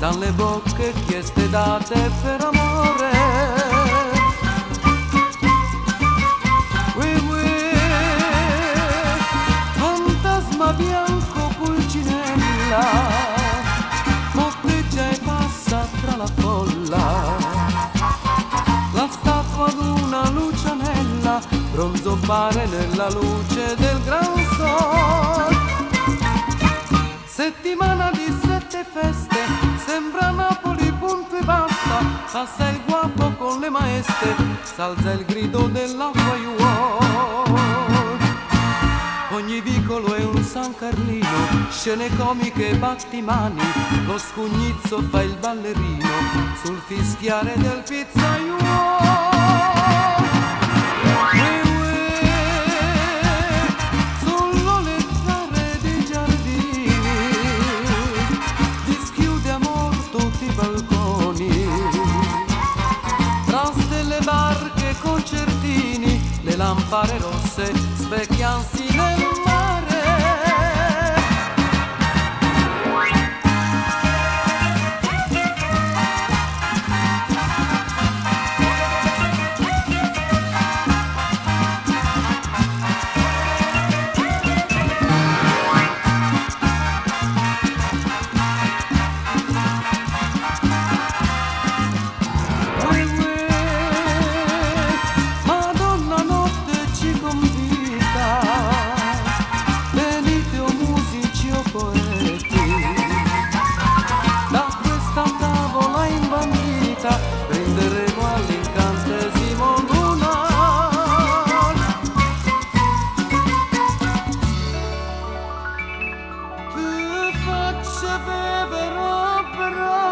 dalle bocche chieste date per amore. Ui, ui, fantasma bianco pulcinella, motteggia e passa tra la folla. La statua d'una lucianella bronzopare nella luce del gran sol. Settimana di 7 feste, sembra Napoli punto e basta. Passa il guapo con le maestre, s'alza il grido dell'acquaiuol. Ogni vicolo è un San Carlino, scene comiche e battimani. Lo scugnizzo fa il ballerino sul fischiare del pizzaiuolo. Concertini, le lampade rosse specchiansi nel mare. Beverò però